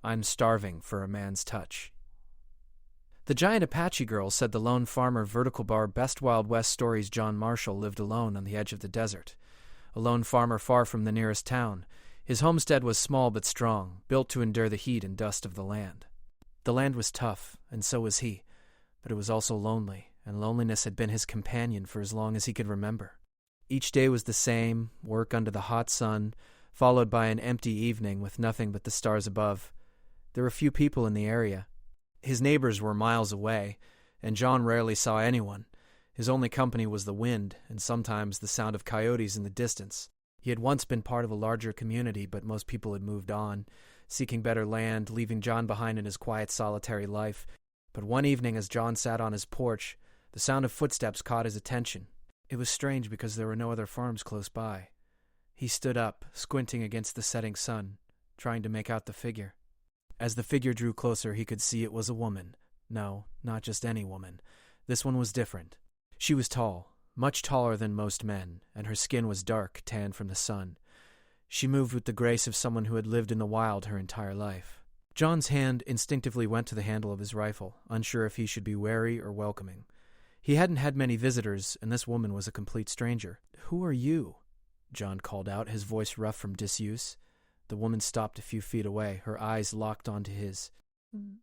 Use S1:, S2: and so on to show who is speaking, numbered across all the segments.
S1: I'm starving for a man's touch. The giant Apache girl said the lone farmer vertical bar best Wild West stories John Marshall lived alone on the edge of the desert. A lone farmer far from the nearest town. His homestead was small but strong, built to endure the heat and dust of the land. The land was tough, and so was he, but it was also lonely, and loneliness had been his companion for as long as he could remember. Each day was the same, work under the hot sun, followed by an empty evening with nothing but the stars above. There were few people in the area. His neighbors were miles away, and John rarely saw anyone. His only company was the wind, and sometimes the sound of coyotes in the distance. He had once been part of a larger community, but most people had moved on, seeking better land, leaving John behind in his quiet, solitary life. But one evening, as John sat on his porch, the sound of footsteps caught his attention. It was strange because there were no other farms close by. He stood up, squinting against the setting sun, trying to make out the figure. As the figure drew closer, he could see it was a woman. No, not just any woman. This one was different. She was tall, much taller than most men, and her skin was dark, tanned from the sun. She moved with the grace of someone who had lived in the wild her entire life. John's hand instinctively went to the handle of his rifle, unsure if he should be wary or welcoming. He hadn't had many visitors, and this woman was a complete stranger. "Who are you?" John called out, his voice rough from disuse. The woman stopped a few feet away, her eyes locked onto his.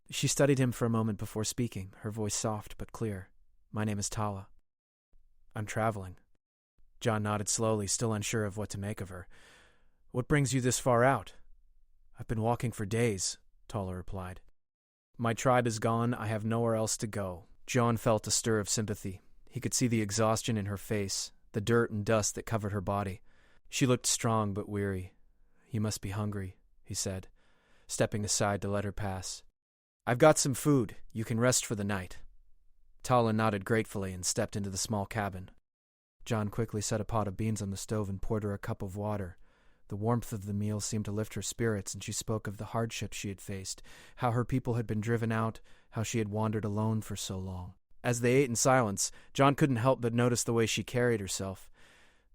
S1: She studied him for a moment before speaking, her voice soft but clear. "My name is Tala. I'm traveling." John nodded slowly, still unsure of what to make of her. "What brings you this far out?" "I've been walking for days," Tala replied. "My tribe is gone. I have nowhere else to go." John felt a stir of sympathy. He could see the exhaustion in her face, the dirt and dust that covered her body. She looked strong but weary. "You must be hungry," he said, stepping aside to let her pass. "I've got some food. You can rest for the night." Tala nodded gratefully and stepped into the small cabin. John quickly set a pot of beans on the stove and poured her a cup of water. The warmth of the meal seemed to lift her spirits, and she spoke of the hardships she had faced, how her people had been driven out, how she had wandered alone for so long. As they ate in silence, John couldn't help but notice the way she carried herself.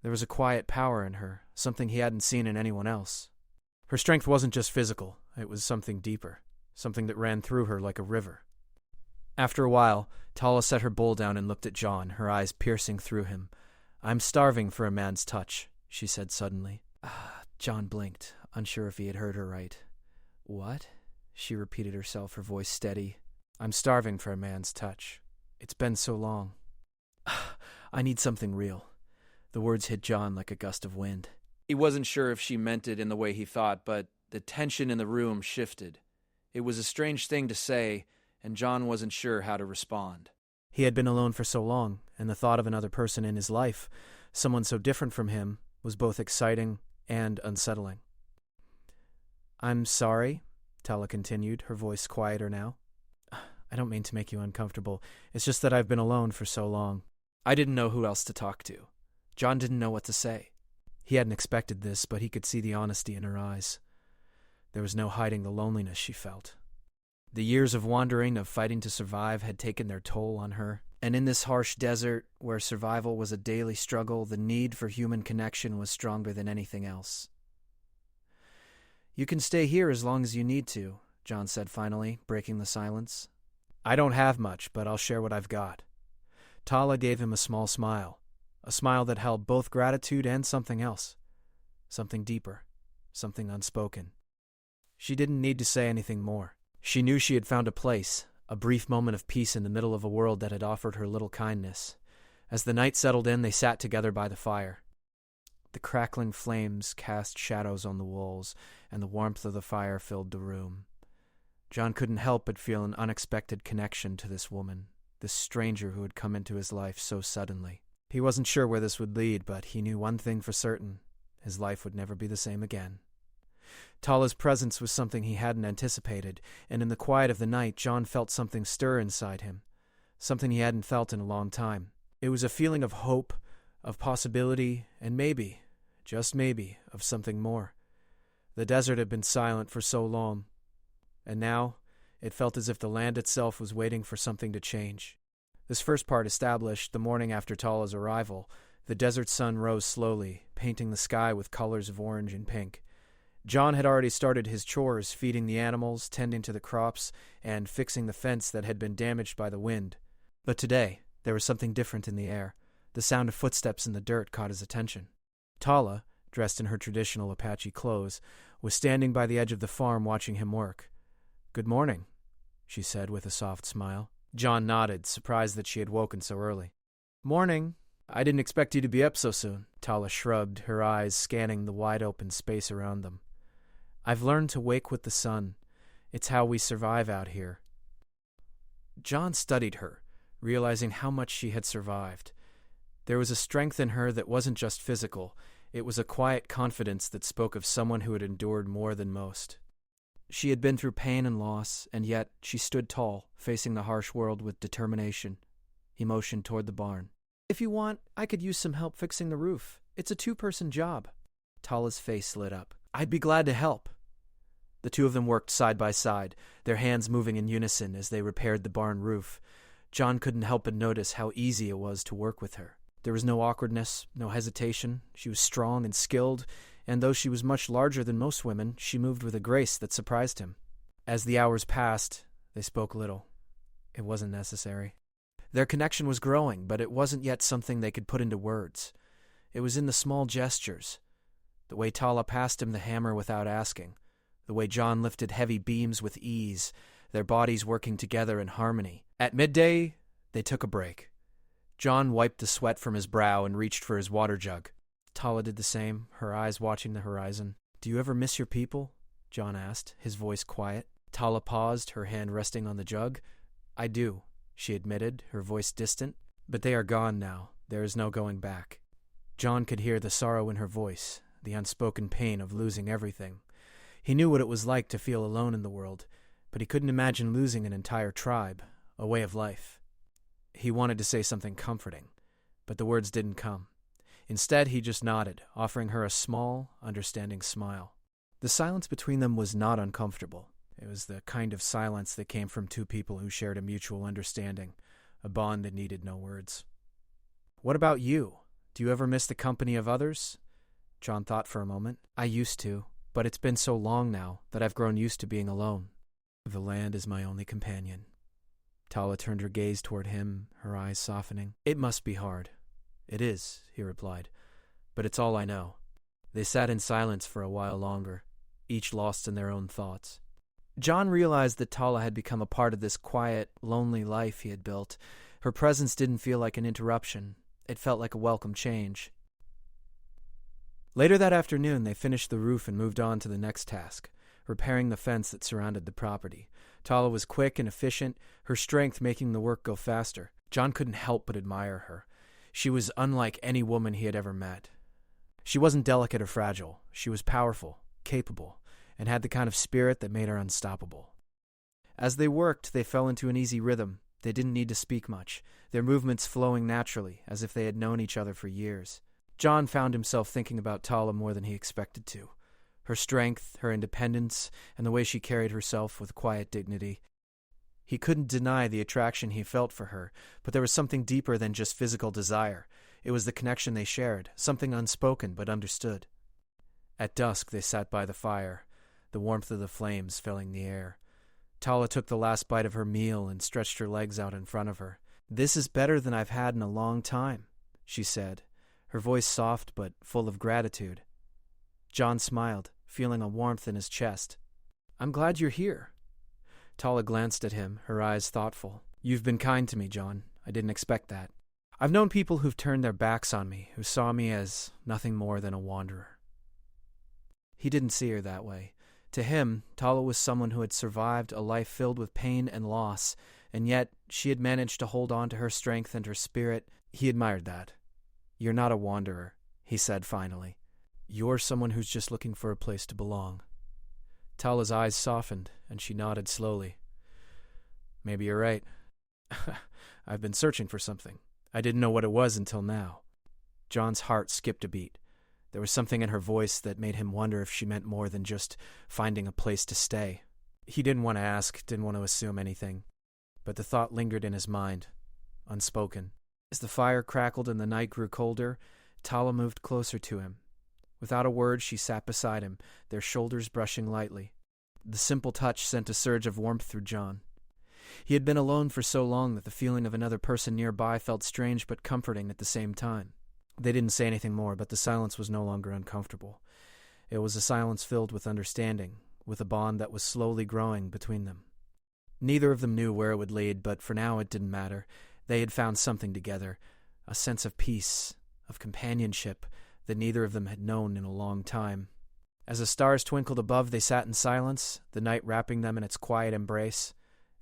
S1: There was a quiet power in her, something he hadn't seen in anyone else. Her strength wasn't just physical, it was something deeper, something that ran through her like a river. After a while, Tala set her bowl down and looked at John, her eyes piercing through him. "I'm starving for a man's touch," she said suddenly. John blinked, unsure if he had heard her right. "What?" she repeated herself, her voice steady. "I'm starving for a man's touch. It's been so long. I need something real." The words hit John like a gust of wind. He wasn't sure if she meant it in the way he thought, but the tension in the room shifted. It was a strange thing to say, and John wasn't sure how to respond. He had been alone for so long, and the thought of another person in his life, someone so different from him, was both exciting and unsettling. "I'm sorry," Tala continued, her voice quieter now. "I don't mean to make you uncomfortable. It's just that I've been alone for so long. I didn't know who else to talk to." John didn't know what to say. He hadn't expected this, but he could see the honesty in her eyes. There was no hiding the loneliness she felt. The years of wandering, of fighting to survive, had taken their toll on her, and in this harsh desert, where survival was a daily struggle, the need for human connection was stronger than anything else. "You can stay here as long as you need to," John said finally, breaking the silence. "I don't have much, but I'll share what I've got." Tala gave him a small smile, a smile that held both gratitude and something else, something deeper, something unspoken. She didn't need to say anything more. She knew she had found a place, a brief moment of peace in the middle of a world that had offered her little kindness. As the night settled in, they sat together by the fire. The crackling flames cast shadows on the walls, and the warmth of the fire filled the room. John couldn't help but feel an unexpected connection to this woman, this stranger who had come into his life so suddenly. He wasn't sure where this would lead, but he knew one thing for certain: his life would never be the same again. Tala's presence was something he hadn't anticipated, and in the quiet of the night, John felt something stir inside him, something he hadn't felt in a long time. It was a feeling of hope, of possibility, and maybe, just maybe, of something more. The desert had been silent for so long, and now it felt as if the land itself was waiting for something to change. This first part established, the morning after Tala's arrival, the desert sun rose slowly, painting the sky with colors of orange and pink. John had already started his chores, feeding the animals, tending to the crops, and fixing the fence that had been damaged by the wind. But today, there was something different in the air. The sound of footsteps in the dirt caught his attention. Tala, dressed in her traditional Apache clothes, was standing by the edge of the farm watching him work. "Good morning," she said with a soft smile. John nodded, surprised that she had woken so early. "Morning. I didn't expect you to be up so soon." Tala shrugged, her eyes scanning the wide-open space around them. "I've learned to wake with the sun. It's how we survive out here." John studied her, realizing how much she had survived. There was a strength in her that wasn't just physical. It was a quiet confidence that spoke of someone who had endured more than most. She had been through pain and loss, and yet she stood tall, facing the harsh world with determination. He motioned toward the barn. "If you want, I could use some help fixing the roof. It's a 2-person job." Tala's face lit up. "I'd be glad to help." The two of them worked side by side, their hands moving in unison as they repaired the barn roof. John couldn't help but notice how easy it was to work with her. There was no awkwardness, no hesitation. She was strong and skilled, and though she was much larger than most women, she moved with a grace that surprised him. As the hours passed, they spoke little. It wasn't necessary. Their connection was growing, but it wasn't yet something they could put into words. It was in the small gestures. The way Tala passed him the hammer without asking. The way John lifted heavy beams with ease, their bodies working together in harmony. At midday, they took a break. John wiped the sweat from his brow and reached for his water jug. Tala did the same, her eyes watching the horizon. "Do you ever miss your people?" John asked, his voice quiet. Tala paused, her hand resting on the jug. "I do," she admitted, her voice distant. "But they are gone now. There is no going back." John could hear the sorrow in her voice, the unspoken pain of losing everything. He knew what it was like to feel alone in the world, but he couldn't imagine losing an entire tribe, a way of life. He wanted to say something comforting, but the words didn't come. Instead, he just nodded, offering her a small, understanding smile. The silence between them was not uncomfortable. It was the kind of silence that came from two people who shared a mutual understanding, a bond that needed no words. "What about you? Do you ever miss the company of others?" John thought for a moment. "I used to, but it's been so long now that I've grown used to being alone. The land is my only companion." Tala turned her gaze toward him, her eyes softening. "It must be hard." "It is," he replied, "but it's all I know." They sat in silence for a while longer, each lost in their own thoughts. John realized that Tala had become a part of this quiet, lonely life he had built. Her presence didn't feel like an interruption. It felt like a welcome change. Later that afternoon, they finished the roof and moved on to the next task, repairing the fence that surrounded the property. Tala was quick and efficient, her strength making the work go faster. John couldn't help but admire her. She was unlike any woman he had ever met. She wasn't delicate or fragile. She was powerful, capable, and had the kind of spirit that made her unstoppable. As they worked, they fell into an easy rhythm. They didn't need to speak much, their movements flowing naturally, as if they had known each other for years. John found himself thinking about Tala more than he expected to. Her strength, her independence, and the way she carried herself with quiet dignity. He couldn't deny the attraction he felt for her, but there was something deeper than just physical desire. It was the connection they shared, something unspoken but understood. At dusk, they sat by the fire, the warmth of the flames filling the air. Tala took the last bite of her meal and stretched her legs out in front of her. "This is better than I've had in a long time," she said, her voice soft but full of gratitude. John smiled, feeling a warmth in his chest. "I'm glad you're here." Tala glanced at him, her eyes thoughtful. "You've been kind to me, John. I didn't expect that. I've known people who've turned their backs on me, who saw me as nothing more than a wanderer." He didn't see her that way. To him, Tala was someone who had survived a life filled with pain and loss, and yet she had managed to hold on to her strength and her spirit. He admired that. "You're not a wanderer," he said finally. "You're someone who's just looking for a place to belong." Tala's eyes softened, and she nodded slowly. "Maybe you're right. I've been searching for something. I didn't know what it was until now." John's heart skipped a beat. There was something in her voice that made him wonder if she meant more than just finding a place to stay. He didn't want to ask, didn't want to assume anything, but the thought lingered in his mind, unspoken. As the fire crackled and the night grew colder, Tala moved closer to him. Without a word, she sat beside him, their shoulders brushing lightly. The simple touch sent a surge of warmth through John. He had been alone for so long that the feeling of another person nearby felt strange but comforting at the same time. They didn't say anything more, but the silence was no longer uncomfortable. It was a silence filled with understanding, with a bond that was slowly growing between them. Neither of them knew where it would lead, but for now it didn't matter. They had found something together, a sense of peace, of companionship that neither of them had known in a long time. As the stars twinkled above, they sat in silence, the night wrapping them in its quiet embrace.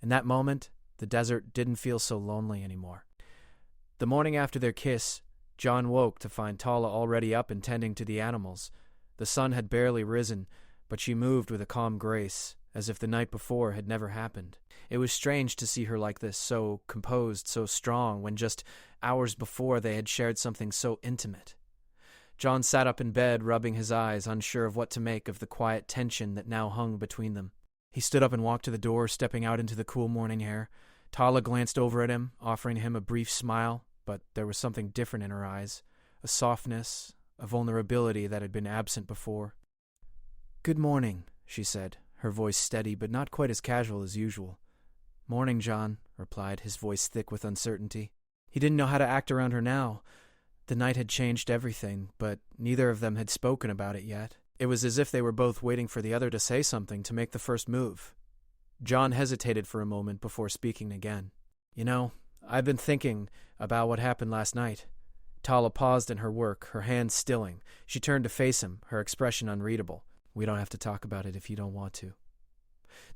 S1: In that moment, the desert didn't feel so lonely anymore. The morning after their kiss, John woke to find Tala already up and tending to the animals. The sun had barely risen, but she moved with a calm grace, as if the night before had never happened. It was strange to see her like this, so composed, so strong, when just hours before they had shared something so intimate. John sat up in bed, rubbing his eyes, unsure of what to make of the quiet tension that now hung between them. He stood up and walked to the door, stepping out into the cool morning air. Tala glanced over at him, offering him a brief smile, but there was something different in her eyes, a softness, a vulnerability that had been absent before. "Good morning," she said, her voice steady but not quite as casual as usual. "Morning, John," replied, his voice thick with uncertainty. He didn't know how to act around her now. The night had changed everything, but neither of them had spoken about it yet. It was as if they were both waiting for the other to say something, to make the first move. John hesitated for a moment before speaking again. "You know, I've been thinking about what happened last night." Tala paused in her work, her hands stilling. She turned to face him, her expression unreadable. "We don't have to talk about it if you don't want to."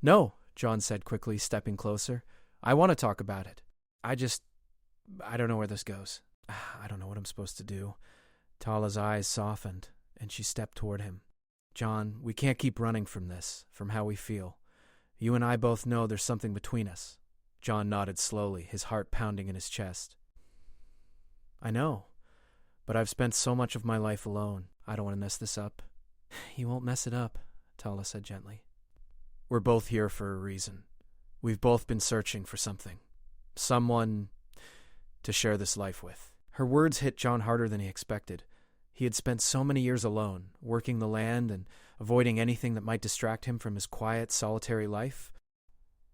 S1: "No," John said quickly, stepping closer. "I want to talk about it. I don't know where this goes. I don't know what I'm supposed to do." Tala's eyes softened, and she stepped toward him. "John, we can't keep running from this, from how we feel. You and I both know there's something between us." John nodded slowly, his heart pounding in his chest. "I know, but I've spent so much of my life alone. I don't want to mess this up." "You won't mess it up," Tala said gently. "We're both here for a reason. We've both been searching for something. Someone to share this life with." Her words hit John harder than he expected. He had spent so many years alone, working the land and avoiding anything that might distract him from his quiet, solitary life.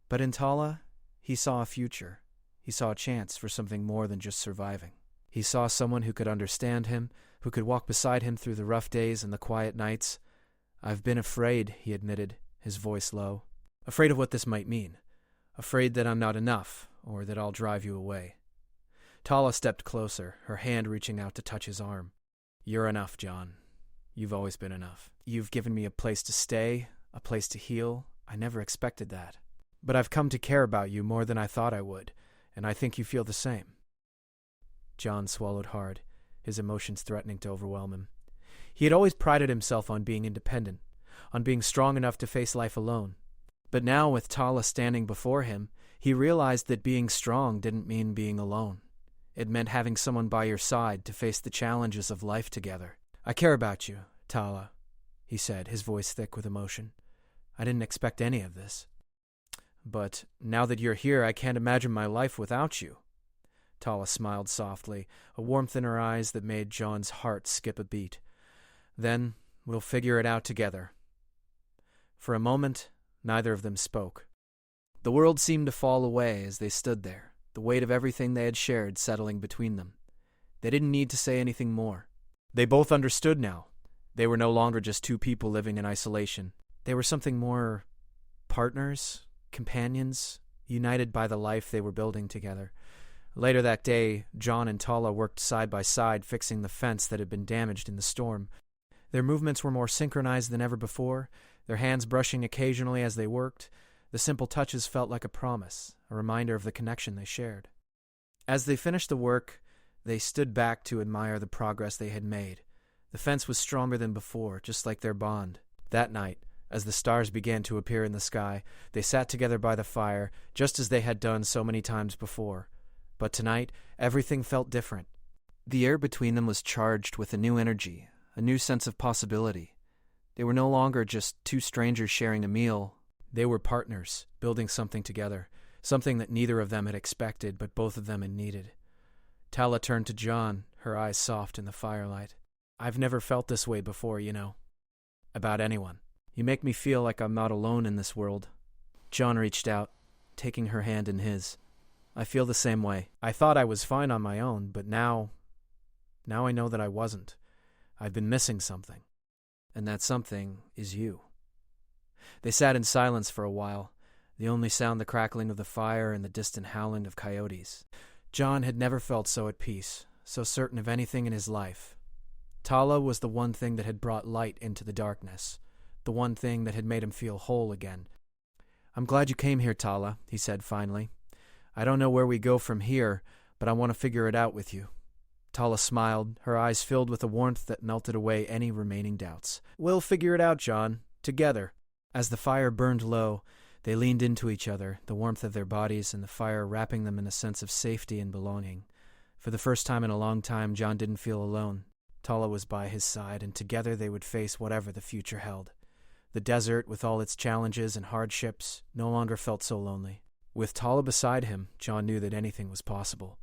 S1: But in Tala, he saw a future. He saw a chance for something more than just surviving. He saw someone who could understand him, who could walk beside him through the rough days and the quiet nights. "I've been afraid," he admitted, his voice low. "Afraid of what this might mean. Afraid that I'm not enough, or that I'll drive you away." Tala stepped closer, her hand reaching out to touch his arm. "You're enough, John. You've always been enough. You've given me a place to stay, a place to heal. I never expected that. But I've come to care about you more than I thought I would, and I think you feel the same." John swallowed hard, his emotions threatening to overwhelm him. He had always prided himself on being independent, on being strong enough to face life alone. But now, with Tala standing before him, he realized that being strong didn't mean being alone. It meant having someone by your side to face the challenges of life together. "I care about you, Tala," he said, his voice thick with emotion. "I didn't expect any of this. But now that you're here, I can't imagine my life without you." Tala smiled softly, a warmth in her eyes that made John's heart skip a beat. "Then we'll figure it out together." For a moment, neither of them spoke. The world seemed to fall away as they stood there, the weight of everything they had shared settling between them. They didn't need to say anything more. They both understood now. They were no longer just two people living in isolation. They were something more: partners, companions, united by the life they were building together. Later that day, John and Tala worked side by side, fixing the fence that had been damaged in the storm. Their movements were more synchronized than ever before, their hands brushing occasionally as they worked. The simple touches felt like a promise, a reminder of the connection they shared. As they finished the work, they stood back to admire the progress they had made. The fence was stronger than before, just like their bond. That night, as the stars began to appear in the sky, they sat together by the fire, just as they had done so many times before. But tonight, everything felt different. The air between them was charged with a new energy, a new sense of possibility. They were no longer just two strangers sharing a meal. They were partners, building something together, something that neither of them had expected, but both of them had needed. Tala turned to John, her eyes soft in the firelight. I've never felt this way before, about anyone. You make me feel like I'm not alone in this world." John reached out, taking her hand in his. "I feel the same way. I thought I was fine on my own, but now I know that I wasn't. I've been missing something. And that something is you." They sat in silence for a while, the only sound the crackling of the fire and the distant howling of coyotes. John had never felt so at peace, so certain of anything in his life. Tala was the one thing that had brought light into the darkness, the one thing that had made him feel whole again. "I'm glad you came here, Tala," he said finally. "I don't know where we go from here, but I want to figure it out with you." Tala smiled, her eyes filled with a warmth that melted away any remaining doubts. "We'll figure it out, John, together." As the fire burned low, they leaned into each other, the warmth of their bodies and the fire wrapping them in a sense of safety and belonging. For the first time in a long time, John didn't feel alone. Tala was by his side, and together they would face whatever the future held. The desert, with all its challenges and hardships, no longer felt so lonely. With Tala beside him, John knew that anything was possible.